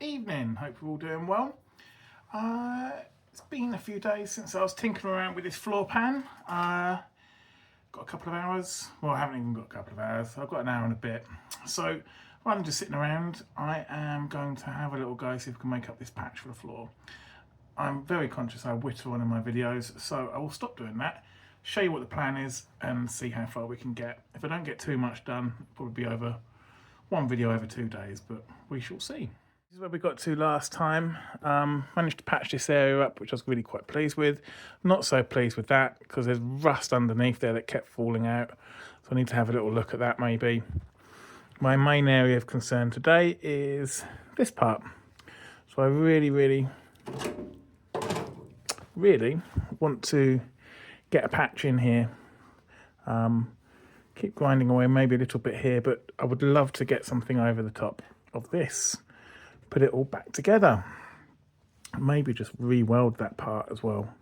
Evening, hope you're all doing well. It's been a few days since I was tinkering around with this floor pan. Got a couple of hours, well I haven't even got a couple of hours, I've got an hour and a bit. So rather than just sitting around, I am going to have a little go, see if we can make up this patch for the floor. I'm very conscious I whittle on in my videos, so I will stop doing that, show you what the plan is and see how far we can get. If I don't get too much done, it'll probably be over one video over 2 days, but we shall see. This is where we got to last time. Managed to patch this area up, which I was really quite pleased with. Not so pleased with that because there's rust underneath there that kept falling out. So I need to have a little look at that maybe. My main area of concern today is this part. So I really want to get a patch in here. Keep grinding away maybe a little bit here, but I would love to get something over the top of this. Put it all back together. Maybe just re-weld that part as well.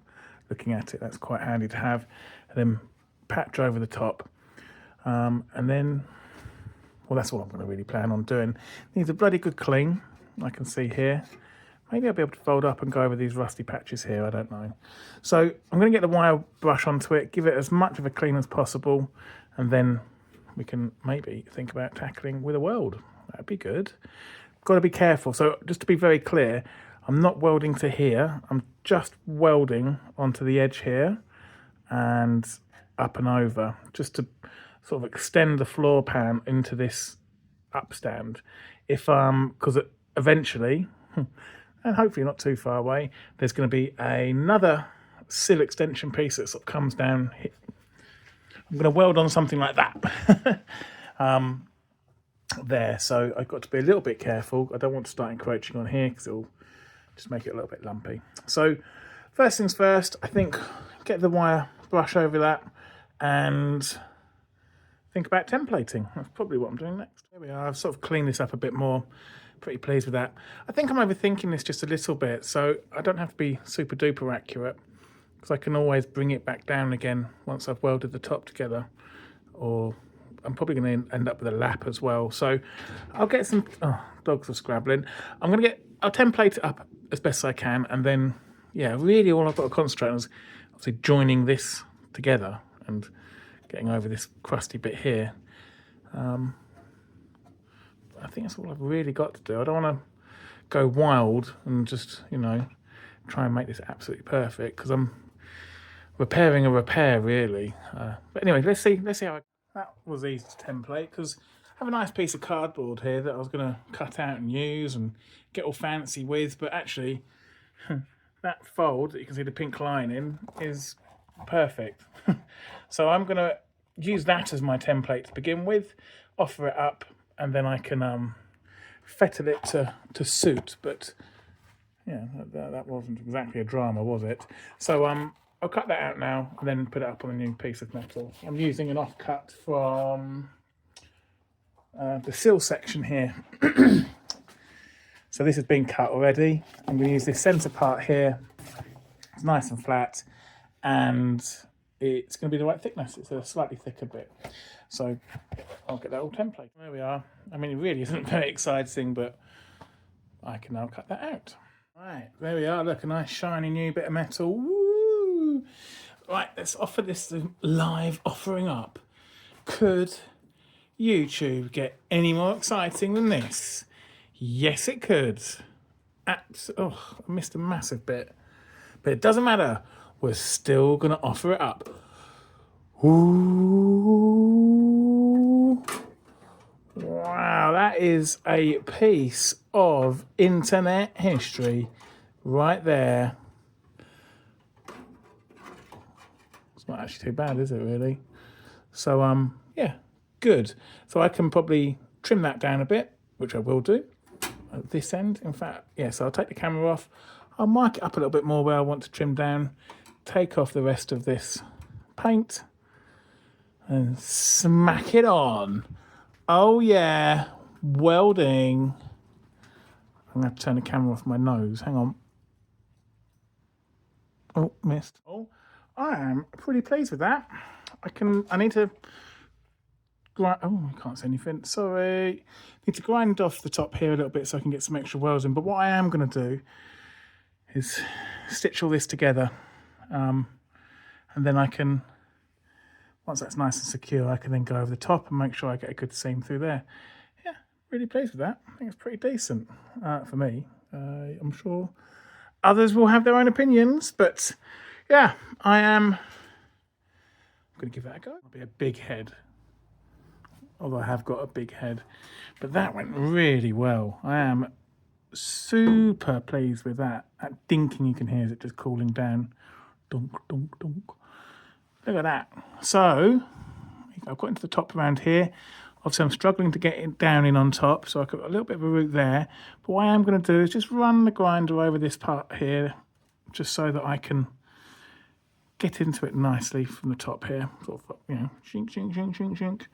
Looking at it, that's quite handy to have. And then patch over the top. And then, well, that's what I'm going to really plan on doing. Needs a bloody good clean, I can see here. Maybe I'll be able to fold up and go over these rusty patches here, I don't know. So I'm going to get the wire brush onto it, give it as much of a clean as possible, and then we can maybe think about tackling with a weld. That'd be good. Got to be careful. So just to be very clear, I'm not welding to here. I'm just welding onto the edge here and up and over, just to sort of extend the floor pan into this upstand. If because eventually, and hopefully not too far away, there's going to be another sill extension piece that sort of comes down. I'm going to weld on something like that. There, so I've got to be a little bit careful. I don't want to start encroaching on here because it'll just make it a little bit lumpy. So first things first, I think get the wire brush over that and think about templating. That's probably what I'm doing next. Here we are. I've sort of cleaned this up a bit more. Pretty pleased with that. I think I'm overthinking this just a little bit, so I don't have to be super duper accurate because I can always bring it back down again once I've welded the top together, or I'm probably going to end up with a lap as well. So I'll get some, oh, dogs are scrabbling. I'll template it up as best as I can. And then, yeah, really all I've got to concentrate on is obviously joining this together and getting over this crusty bit here. I think that's all I've really got to do. I don't want to go wild and just, you know, try and make this absolutely perfect because I'm repairing a repair really. But anyway, let's see how that was easy to template because I have a nice piece of cardboard here that I was going to cut out and use and get all fancy with, but actually that fold that you can see the pink line in is perfect. So I'm going to use that as my template to begin with, offer it up, and then I can fettle it to suit. But yeah, that wasn't exactly a drama, was it? So I'll cut that out now and then put it up on a new piece of metal. I'm using an offcut from the sill section here. So this has been cut already. I'm going to use this centre part here. It's nice and flat and it's going to be the right thickness. It's a slightly thicker bit. So I'll get that all template. There we are. I mean, it really isn't very exciting, but I can now cut that out. Right, there we are. Look, a nice shiny new bit of metal. Woo! Right, let's offer this live offering up. Could YouTube get any more exciting than this? Yes, it could. Oh, I missed a massive bit. But it doesn't matter. We're still going to offer it up. Ooh. Wow, that is a piece of internet history right there. It's not actually too bad, is it, really? So, yeah, good. So I can probably trim that down a bit, which I will do at this end. In fact, yeah, so I'll take the camera off. I'll mark it up a little bit more where I want to trim down, take off the rest of this paint, and smack it on. Oh yeah, welding. I'm going to have to turn the camera off my nose. Hang on. Oh, missed. Oh, I am pretty pleased with that. I need to grind. Oh, I can't see anything. Sorry. Need to grind off the top here a little bit so I can get some extra welds in. But what I am going to do is stitch all this together, and then I can, once that's nice and secure, I can then go over the top and make sure I get a good seam through there. Yeah, really pleased with that. I think it's pretty decent for me. I'm sure others will have their own opinions, but yeah, I'm going to give that a go. It'll be a big head, although I have got a big head, but that went really well. I am super pleased with that. That dinking you can hear is it just cooling down. Dunk, dunk, dunk. Look at that. So I've got into the top around here. Obviously I'm struggling to get it down in on top, so I've got a little bit of a route there. But what I am going to do is just run the grinder over this part here, just so that I can get into it nicely from the top here. Sort of, you know, shink, shink, shink, shink, shink.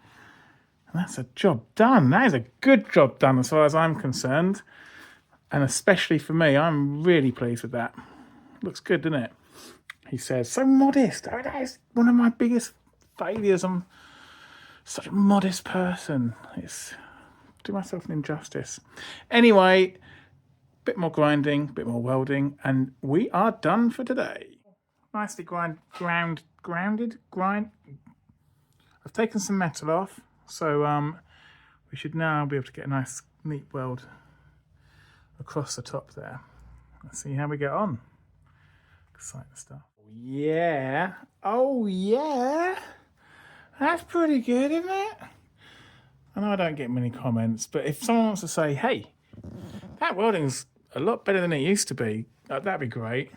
And that's a job done. That is a good job done as far as I'm concerned. And especially for me, I'm really pleased with that. Looks good, doesn't it? He says, so modest. Oh, that is one of my biggest failures. I'm such a modest person. It's do myself an injustice. Anyway, bit more grinding, bit more welding, and we are done for today. Nicely grounded. I've taken some metal off, so we should now be able to get a nice, neat weld across the top there. Let's see how we get on. Exciting stuff. Yeah. Oh, yeah. That's pretty good, isn't it? I know I don't get many comments, but if someone wants to say, hey, that welding's a lot better than it used to be, that'd be great.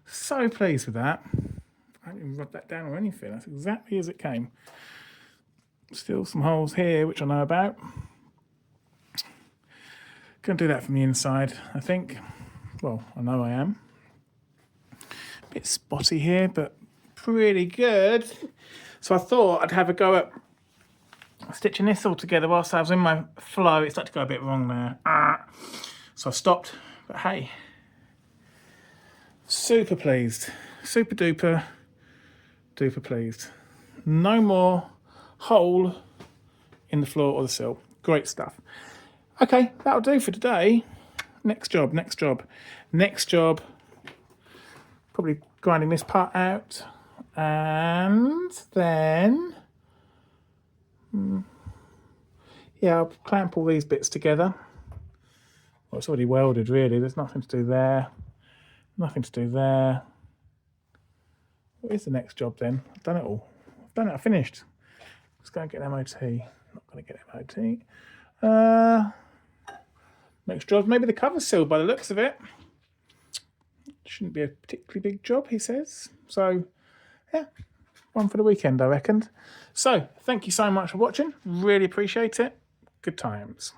So pleased with that. I didn't even rub that down or anything. That's exactly as it came. Still some holes here, which I know about. Gonna do that from the inside, I think. Well, I know I am. A bit spotty here, but pretty good. So I thought I'd have a go at stitching this all together whilst I was in my flow. It started to go a bit wrong there. So I stopped, but hey, super pleased. Super duper pleased. No more hole in the floor or the sill. Great stuff. Okay, that'll do for today. Next job. Probably grinding this part out. And then, yeah, I'll clamp all these bits together. Well, it's already welded, really. There's nothing to do there. Nothing to do there. What is the next job then? I've done it all. I've finished. Let's go and get an MOT. Not going to get an MOT. Next job, maybe the cover sealed by the looks of it. Shouldn't be a particularly big job, he says. So, yeah, one for the weekend, I reckon. So, thank you so much for watching. Really appreciate it. Good times.